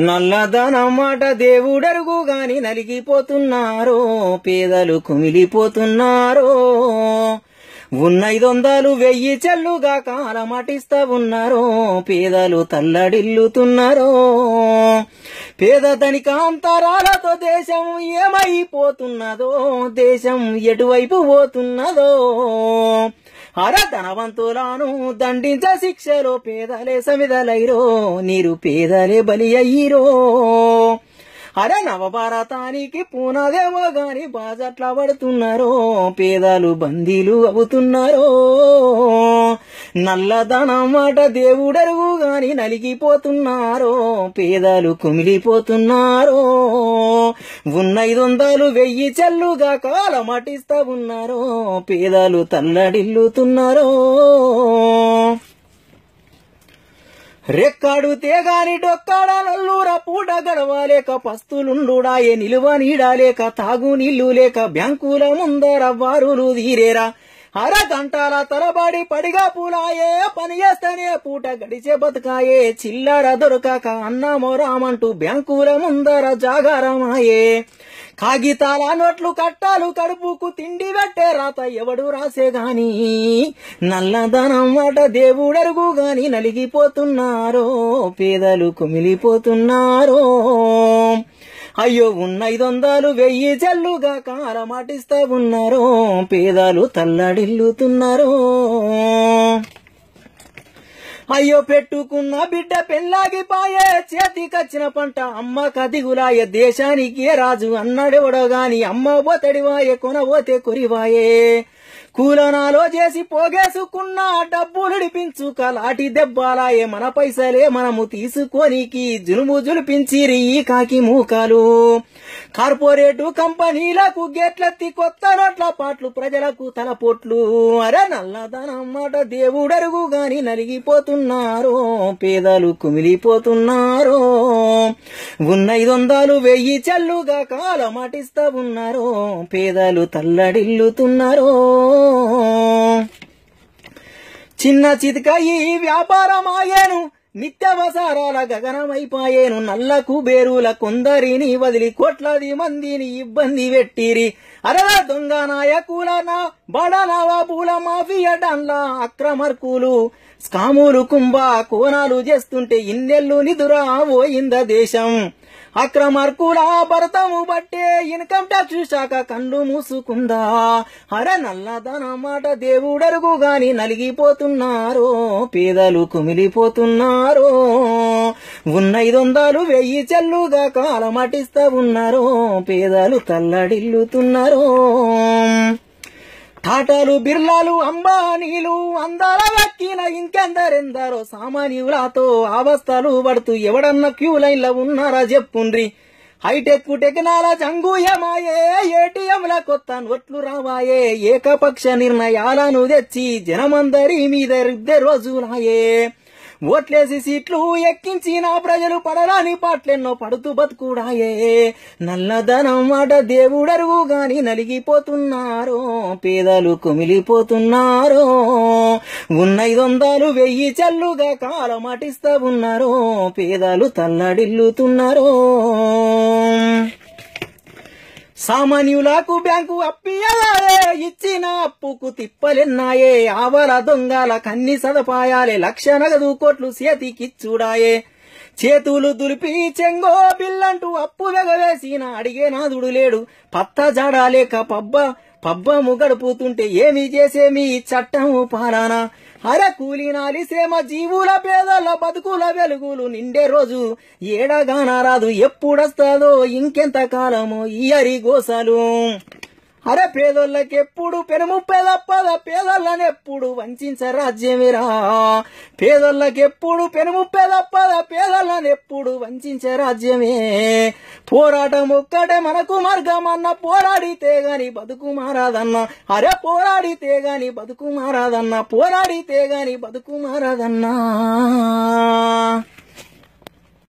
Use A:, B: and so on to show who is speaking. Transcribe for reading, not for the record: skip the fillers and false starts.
A: నల్లదనం మాట దేవుడరుగు గాని నలిగిపోతున్నారో, పేదలు కుమిలిపోతున్నారో. ఉన్న 500 1000 చెల్లుగా కాలమటిస్తా ఉన్నారో, పేదలు తల్లడిల్లుతున్నారో. పేద ధనిక అంతరాలతో దేశం ఏమైపోతున్నదో, దేశం ఎటువైపు పోతున్నదో. ధనవంతులను దండించ శిక్షలో పేదలే సమిదలైరో, నీరు పేదలే బలి అయ్యిరో. నవభారతానికి పూనాదేమో గాని బాజట్లా పడుతున్నారో, పేదలు బందీలు అవుతున్నారో. నల్లధనం మాట దేవుడరుగు గాని నలిగిపోతున్నారో, పేదలు కుమిలిపోతున్నారో. ఉన్న 500 1000 చెల్లుగా కాలమటిస్తా ఉన్నారో, పేదలు తల్లడిల్లుతున్నారో. రెక్కాడుతే గాని డొక్కాడలల్లూర పూట గడవలేక పస్తులుండుడాయే, నిలువ నీడాలేక తాగు నీళ్లు లేక బ్యాంకుల ముందర వారులు తీరేరా. గంటల తరబడి పడిగా పూలాయే, పని చేస్తేనే పూట గడిచే బతుకాయే. చిల్లర దొరకక అన్నమో రామంటూ బ్యాంకుల ముందర జాగారమాయే. కాగితాల నోట్లు కట్టాలు కడుపుకు తిండి పెట్టే రాత ఎవడు రాసే గాని, నల్లధనం మాట దేవుడరుగు గాని నలిగిపోతున్నారో, పేదలు కుమిలిపోతున్నారో. అయ్యో ఉన్న 500 1000 చెల్లుగా కాలమటిస్తా ఉన్నారో, పేదలు తల్లడిల్లుతున్నారో. అయ్యో పెట్టుకున్న బిడ్డ పెళ్ళాగిపాయే, చేతికచ్చిన పంట అమ్మ కదిగులాయే. దేశానికి రాజు అన్నడెవడో గాని అమ్మ పోతడివాయే, కొనబోతే కొరివాయే. కూలనాలో చేసి పోగేసుకున్న డబ్బులుడిపించుక లాటి దెబ్బలాయే. మన పైసలే మనము తీసుకోనికి జులుము జులిపించిరి ఈ కాకి మూకాలు. కార్పొరేటు కంపెనీలకు గేట్లెత్తి కొత్త నోట్ల పాట్లు, ప్రజలకు తలపోట్లు. నల్లధనం మాట దేవుడరుగు గాని నలిగిపోతున్నారో, పేదలు కుమిలిపోతున్నారో. ఉన్న 500 1000 చెల్లుగా కాలమటిస్తా ఉన్నారో, పేదలు తల్లడిల్లుతున్నారో. చిన్న చితక ఈ వ్యాపారమాయేను, నిత్యావసరాల గగనమైపాయేను. నల్లకు బేరుల కొందరిని వదిలి కోట్లాది మందిని ఇబ్బంది పెట్టిరి. దొంగ నాయకుల బడనవాబుల మాఫియా డాన్ల అక్రమర్కులు స్కాములు కుంభ కోణాలు చేస్తుంటే ఇన్నెల్లు నిదురా పోయింద దేశం. అక్రమర్కుల భరతము బట్టే ఇన్కమ్ ట్యాక్స్ శాఖ కళ్ళు మూసుకుందా. నల్లధనం మాట దేవుడరుగు గాని నలిగిపోతున్నారో, పేదలు కుమిలిపోతున్నారో. ఉన్న 500 1000 చెల్లుగా కాలమటిస్తా ఉన్నారో, పేదలు తల్లడిల్లుతున్నారో. టాటాలు బిర్లాలు అంబానీలు అందాల వక్కిన ఇంకెందరెందరో సామాన్యులతో అవస్థలు పడుతూ ఎవడన్నా క్యూ లైన్లో ఉన్నారా చెప్పుండ్రి. హైటెక్ టెక్నాలజీ అంగుయమాయే, ఏటీఎంల కొత్త నోట్లు రావాయే. ఏకపక్ష నిర్ణయాలను తెచ్చి జనమందరి మీద రుద్దే రోజులాయే. ఓట్లేసి సీట్లు ఎక్కించిన ప్రజలు పడరాని పాటలెన్నో పడుతూ బతుకుడాయే. నల్లధనం మాట దేవుడరుగు గాని నలిగిపోతున్నారో, పేదలు కుమిలిపోతున్నారో. ఉన్న 500 1000 చెల్లుగా కాలమటిస్తా ఉన్నారో, పేదలు తల్లడిల్లుతున్నారో. సామాన్యులకు బ్యాంకు అప్పియాలే, ఇచ్చిన అప్పుకు తిప్పలెన్నాయే. ఆవల దొంగల కన్ని సదుపాయాలే, 1,00,000 నగదు కోట్లు చేతికిచ్చుడాయే. చేతులు దులిపి చెంగో బిల్లంటూ అప్పు వెగవేసిన అడిగే నాదుడు లేడు. పత్త జాడాలేక పబ్బము గడుపుతుంటే ఏమి చేసేమి చట్టము పాలన. కూలినాలి సేమ జీవుల పేదల బతుకుల వెలుగులు నిండే రోజు ఏడగానరాదు. ఎప్పుడొస్తాదో ఇంకెంత కాలమో ఈ అరిగోసలు. పేదోళ్ళకెప్పుడు పెనుముప్పే తప్పద, పేదోళ్ళనెప్పుడు వంచ రాజ్యమేరా. పేదోళ్ళకెప్పుడు పెనుముప్పే తప్పద, పేదోళ్ళనెప్పుడు వంచ రాజ్యమే. పోరాటం ఒక్కటే మనకు మార్గమన్న, పోరాడితే గాని బతుకు మారాదన్న. పోరాడితే గాని బతుకు మారాదన్న, పోరాడితే గాని బతుకు మారాదన్నా.